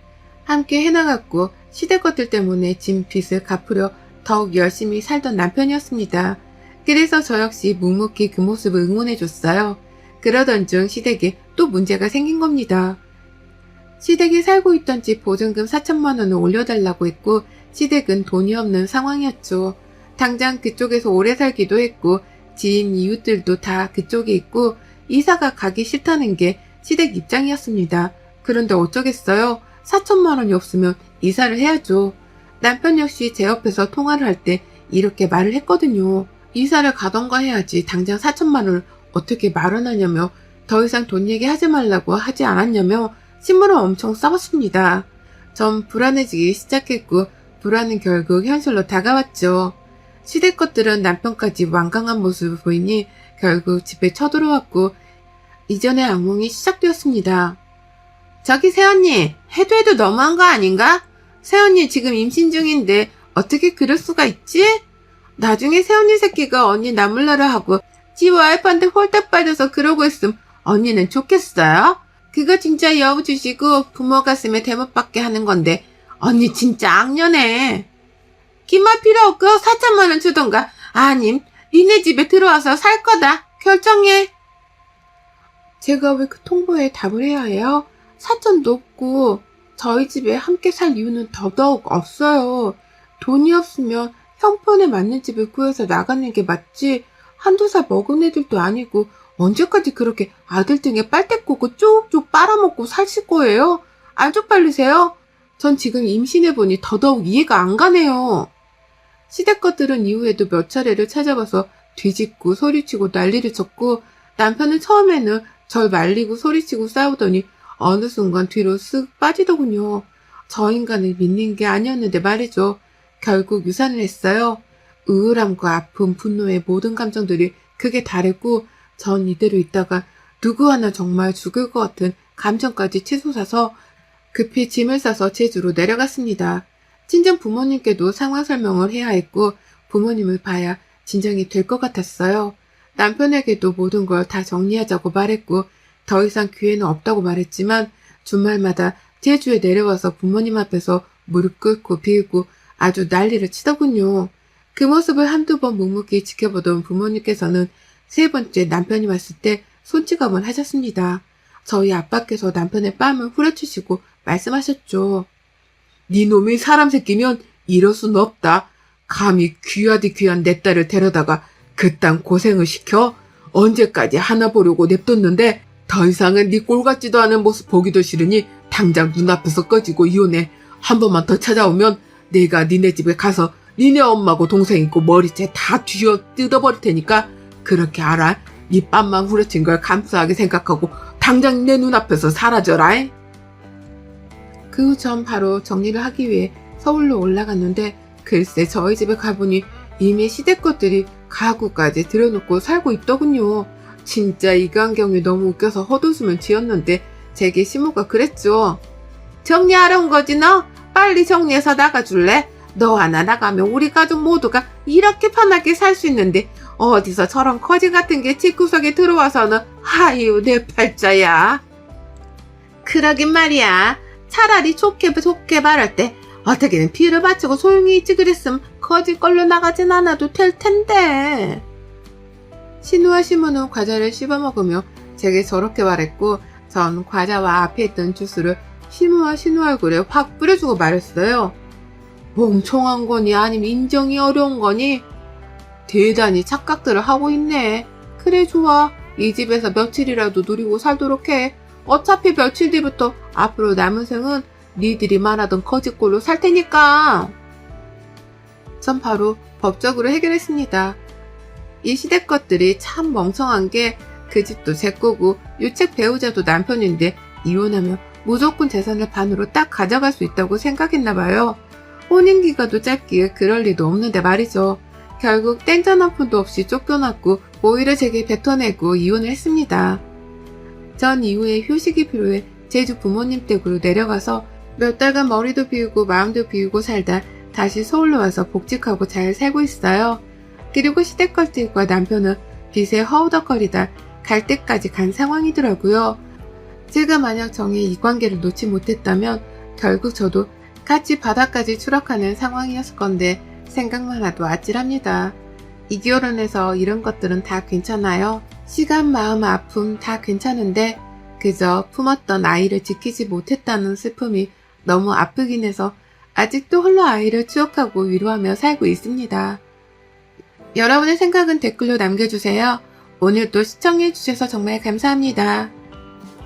함께 해나갔고 시댁 것들 때문에 진 빚을 갚으려 더욱 열심히 살던 남편이었습니다. 그래서 저 역시 묵묵히 그 모습을 응원해줬어요. 그러던 중 시댁에 또 문제가 생긴 겁니다. 시댁이 살고 있던 집 보증금 4천만 원을 올려달라고 했고 시댁은 돈이 없는 상황이었죠. 당장 그쪽에서 오래 살기도 했고 지인 이웃들도 다 그쪽에 있고 이사가 가기 싫다는 게 시댁 입장이었습니다. 그런데 어쩌겠어요. 4천만 원이 없으면 이사를 해야죠. 남편 역시 제 옆에서 통화를 할 때 이렇게 말을 했거든요. 이사를 가던가 해야지 당장 4천만 원을 어떻게 마련하냐며 더 이상 돈 얘기하지 말라고 하지 않았냐며 신문을 엄청 써봤습니다. 전 불안해지기 시작했고 불안은 결국 현실로 다가왔죠. 시댁 것들은 남편까지 완강한 모습을 보이니 결국 집에 쳐들어왔고 이전의 악몽이 시작되었습니다. 저기 새언니, 해도 너무한 거 아닌가? 새언니 지금 임신 중인데 어떻게 그럴 수가 있지? 나중에 새언니 새끼가 언니 나몰라라 하고 지 와이프한테 홀딱 빠져서 그러고 있음 언니는 좋겠어요? 그거 진짜 여우 주시고 부모 가슴에 대못받게 하는 건데 언니 진짜 악년해. 기말 필요 없고 4천만 원 주던가 아님 니네 집에 들어와서 살 거다. 결정해. 제가 왜 그 통보에 답을 해야 해요? 사촌도 없고 저희 집에 함께 살 이유는 더더욱 없어요. 돈이 없으면 형편에 맞는 집을 구해서 나가는 게 맞지 한두 살 먹은 애들도 아니고 언제까지 그렇게 아들 등에 빨대 꽂고 쭉쭉 빨아먹고 사실 거예요? 안 쪽팔리세요? 전 지금 임신해보니 더더욱 이해가 안 가네요. 시댁 것들은 이후에도 몇 차례를 찾아봐서 뒤집고 소리치고 난리를 쳤고 남편은 처음에는 절 말리고 소리치고 싸우더니 어느 순간 뒤로 쓱 빠지더군요. 저 인간을 믿는 게 아니었는데 말이죠. 결국 유산을 했어요. 우울함과 아픔, 분노의 모든 감정들이 크게 다르고 전 이대로 있다가 누구 하나 정말 죽을 것 같은 감정까지 치솟아서 급히 짐을 싸서 제주로 내려갔습니다. 친정 부모님께도 상황 설명을 해야 했고 부모님을 봐야 진정이 될 것 같았어요. 남편에게도 모든 걸 다 정리하자고 말했고 더 이상 기회는 없다고 말했지만 주말마다 제주에 내려와서 부모님 앞에서 무릎 꿇고 빌고 아주 난리를 치더군요. 그 모습을 한두 번 묵묵히 지켜보던 부모님께서는 세 번째 남편이 왔을 때 손찌검을 하셨습니다. 저희 아빠께서 남편의 뺨을 후려치시고 말씀하셨죠. 네 놈이 사람 새끼면 이럴 수는 없다. 감히 귀하디 귀한 내 딸을 데려다가 그딴 고생을 시켜? 언제까지 하나 보려고 냅뒀는데 더 이상은 네 꼴 같지도 않은 모습 보기도 싫으니 당장 눈앞에서 꺼지고 이혼해. 한 번만 더 찾아오면 내가 니네 집에 가서 니네 엄마고 동생 있고 머리채 다 뜯어버릴 테니까 그렇게 알아. 네 뺨만 후려친 걸 감사하게 생각하고 당장 내 눈앞에서 사라져라. 그 후 전 바로 정리를 하기 위해 서울로 올라갔는데 글쎄 저희 집에 가보니 이미 시댁 것들이 가구까지 들여놓고 살고 있더군요. 진짜 이간경이 너무 웃겨서 헛웃음을 지었는데 제게 시모가 그랬죠. 정리하러 온 거지 너? 빨리 정리해서 나가줄래? 너 하나 나가면 우리 가족 모두가 이렇게 편하게 살 수 있는데 어디서 저런 거지 같은 게 집구석에 들어와서는 아유 내 팔자야. 그러긴 말이야. 차라리 좋게 말할 때 어떻게든 비를 바치고 소용이 있지 그랬음 거지 걸로 나가진 않아도 될 텐데. 신우와 시모는 과자를 씹어먹으며 제게 저렇게 말했고 전 과자와 앞에 있던 주스를 시모와 신우 얼굴에 확 뿌려주고 말했어요. 멍청한 거니 아니면 인정이 어려운 거니? 대단히 착각들을 하고 있네. 그래 좋아. 이 집에서 며칠이라도 누리고 살도록 해. 어차피 며칠 뒤부터 앞으로 남은 생은 니들이 말하던 거짓골로 살 테니까. 전 바로 법적으로 해결했습니다. 이 시댁 것들이 참 멍청한 게 그 집도 제 거고 유책 배우자도 남편인데 이혼하면 무조건 재산을 반으로 딱 가져갈 수 있다고 생각했나 봐요. 혼인기간도 짧기에 그럴 리도 없는데 말이죠. 결국 땡전 한 푼도 없이 쫓겨났고 오히려 제게 뱉어내고 이혼을 했습니다. 전 이후에 휴식이 필요해 제주 부모님 댁으로 내려가서 몇 달간 머리도 비우고 마음도 비우고 살다 다시 서울로 와서 복직하고 잘 살고 있어요. 그리고 시댁걸들과 남편은 빚에 허우덕거리다 갈 때까지 간 상황이더라고요. 제가 만약 정의 이 관계를 놓지 못했다면 결국 저도 같이 바다까지 추락하는 상황이었을 건데 생각만 해도 아찔합니다. 이 결혼에서 이런 것들은 다 괜찮아요. 시간, 마음, 아픔 다 괜찮은데 그저 품었던 아이를 지키지 못했다는 슬픔이 너무 아프긴 해서 아직도 홀로 아이를 추억하고 위로하며 살고 있습니다. 여러분의 생각은 댓글로 남겨주세요. 오늘도 시청해주셔서 정말 감사합니다.